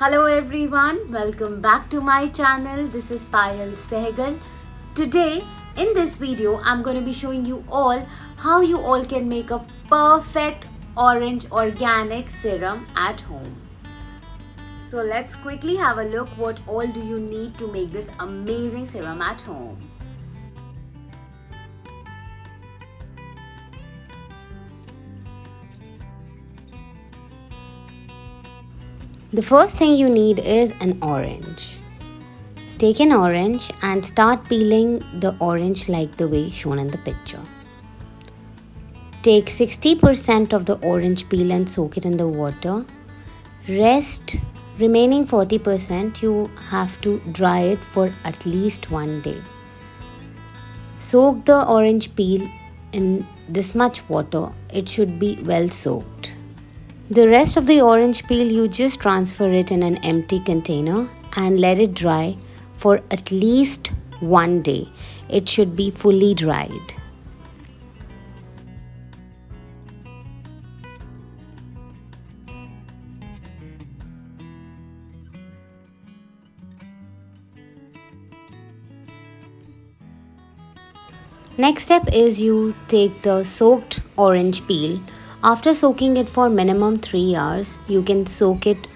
Hello everyone, welcome back to my channel. This is Payal Sehgal. Today in this video I'm going to be showing you all how you all can make a perfect orange organic serum at home. So let's quickly have a look what all do you need to make this amazing serum at home. The first thing you need is an orange. Take an orange and start peeling the orange like the way shown in the picture. Take 60% of the orange peel and soak it in the water. Remaining 40% you have to dry it for at least 1 day. Soak the orange peel in this much water. It should be well soaked. The rest of the orange peel you just transfer it in an empty container and let it dry for at least 1 day. It should be fully dried. Next step is you take the soaked orange peel. After soaking it for minimum 3 hours, you can soak it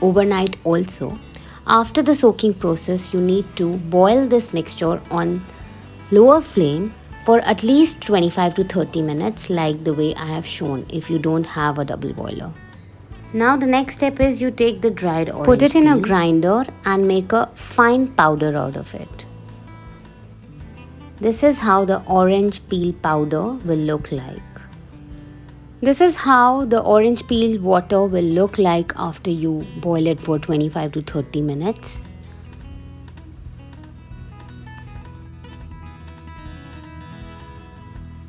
overnight also. After the soaking process, you need to boil this mixture on lower flame for at least 25 to 30 minutes like the way I have shown if you don't have a double boiler. Now the next step is you take the dried orange put it in a grinder and make a fine powder out of it. This is how the orange peel powder will look like. This is how the orange peel water will look like after you boil it for 25 to 30 minutes.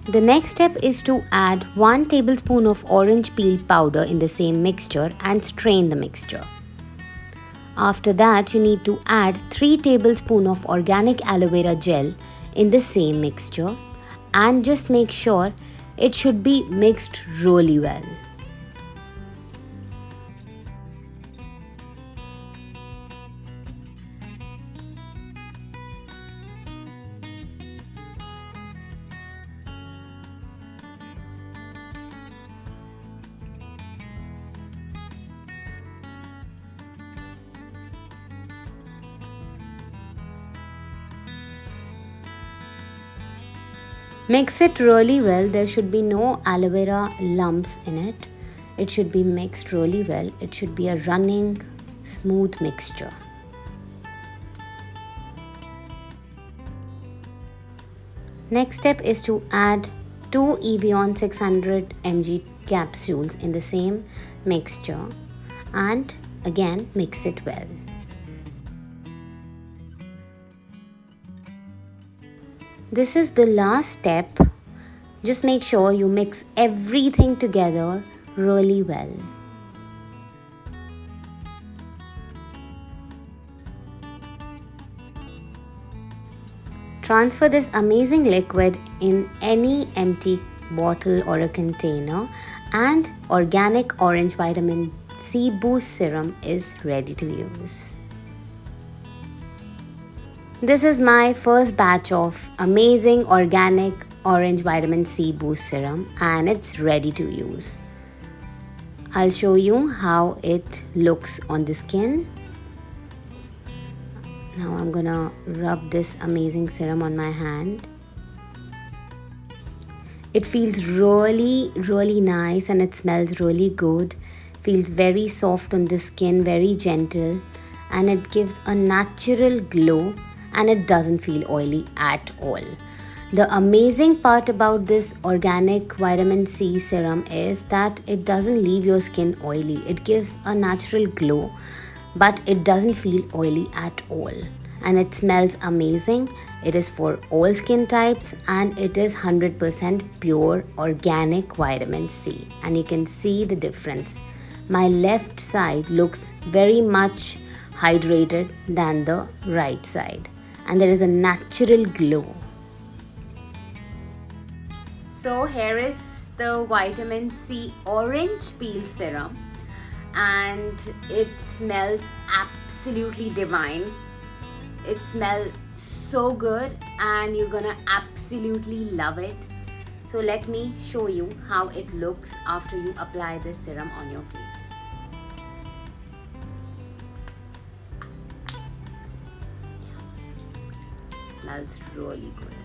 The next step is to add 1 tablespoon of orange peel powder in the same mixture and strain the mixture. After that, you need to add 3 tablespoons of organic aloe vera gel in the same mixture and just make sure it should be mixed really well. Mix it really well. There should be no aloe vera lumps in it. It should be mixed really well. It should be a running, smooth mixture. Next step is to add 2 Evian 600 mg capsules in the same mixture and again mix it well. This is the last step. Just make sure you mix everything together really well. Transfer this amazing liquid in any empty bottle or a container and organic orange vitamin C boost serum is ready to use. This is my first batch of amazing organic orange vitamin C boost serum and it's ready to use. I'll show you how it looks on the skin. Now I'm gonna rub this amazing serum on my hand. It feels really nice and it smells really good. Feels very soft on the skin, very gentle, and it gives a natural glow. And it doesn't feel oily at all. The amazing part about this organic vitamin C serum is that it doesn't leave your skin oily. It gives a natural glow, but it doesn't feel oily at all. And it smells amazing. It is for all skin types and it is 100% pure organic vitamin C. And you can see the difference. My left side looks very much hydrated than the right side. And there is a natural glow. So here is the vitamin C orange peel serum and it smells absolutely divine. It smells so good and you're gonna absolutely love it. So let me show you how it looks after you apply this serum on your face. Smells really good.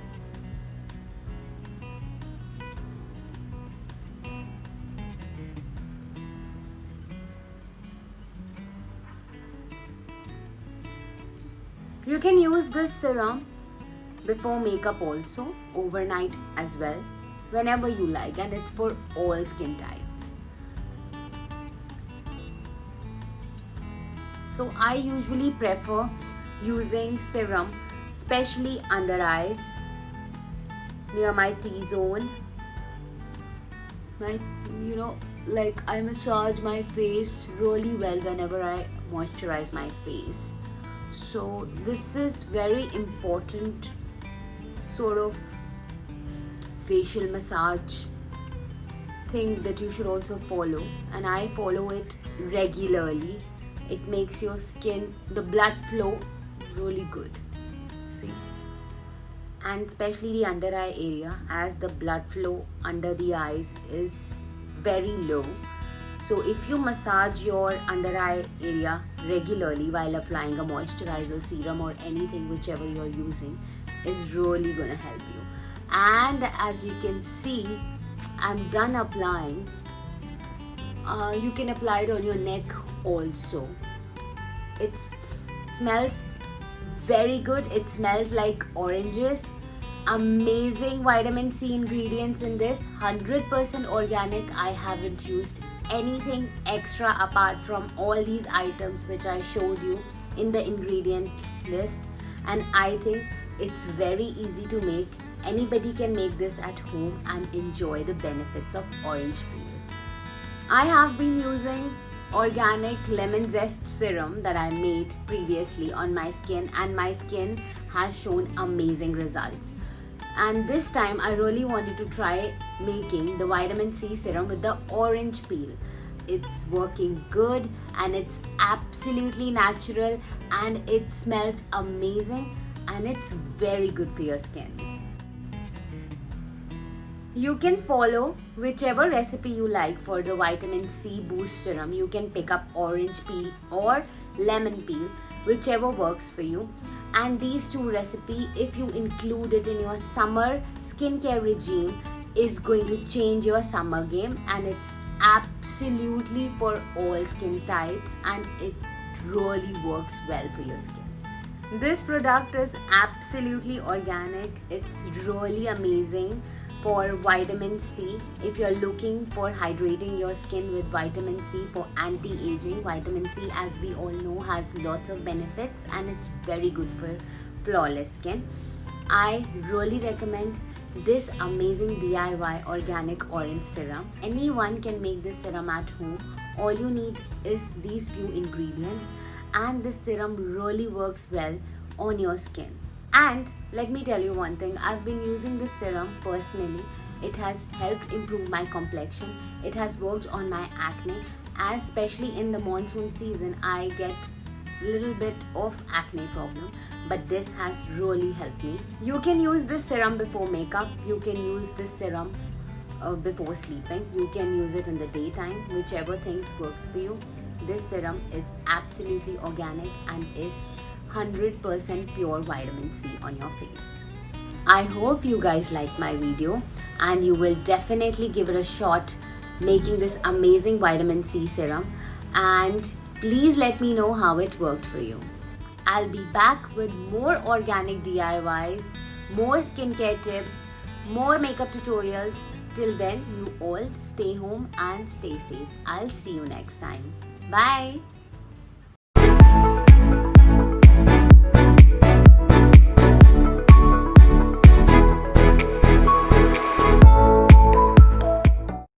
You can use this serum before makeup also, overnight as well, whenever you like, and it's for all skin types. So I usually prefer using serum, especially under eyes, near my T-zone. Like I massage my face really well whenever I moisturize my face. So this is very important sort of facial massage thing that you should also follow, and I follow it regularly. It makes your skin, the blood flow really good. See, and especially the under eye area, as the blood flow under the eyes is very low. So if you massage your under eye area regularly while applying a moisturizer, serum or anything, whichever you're using, is really gonna help you. And as you can see, I'm done applying. You can apply it on your neck also. It smells very good. It smells like oranges. Amazing vitamin C ingredients in this. 100% organic. I haven't used anything extra apart from all these items which I showed you in the ingredients list, and I think it's very easy to make. Anybody can make this at home and enjoy the benefits of orange peel. I have been using organic lemon zest serum that I made previously on my skin, and my skin has shown amazing results. And this time I really wanted to try making the vitamin C serum with the orange peel. It's working good and it's absolutely natural and it smells amazing and it's very good for your skin. You can follow whichever recipe you like for the vitamin C boost serum. You can pick up orange peel or lemon peel, whichever works for you. And these two recipes, if you include it in your summer skincare regime, is going to change your summer game, and it's absolutely for all skin types and it really works well for your skin. This product is absolutely organic. It's really amazing for vitamin C. If you're looking for hydrating your skin with vitamin C for anti-aging, vitamin C, as we all know, has lots of benefits and it's very good for flawless skin. I really recommend this amazing DIY organic orange serum. Anyone can make this serum at home. All you need is these few ingredients, and this serum really works well on your skin. And let me tell you one thing, I've been using this serum personally. It has helped improve my complexion. It has worked on my acne, especially in the monsoon season. I get little bit of acne problem, but this has really helped me. You can use this serum before makeup. You can use this serum before sleeping. You can use it in the daytime, whichever things works for you. This serum is absolutely organic and is 100% pure vitamin C on your face. I hope you guys liked my video and you will definitely give it a shot making this amazing vitamin C serum, and please let me know how it worked for you. I'll be back with more organic DIYs, more skincare tips, more makeup tutorials. Till then, you all stay home and stay safe. I'll see you next time. Bye.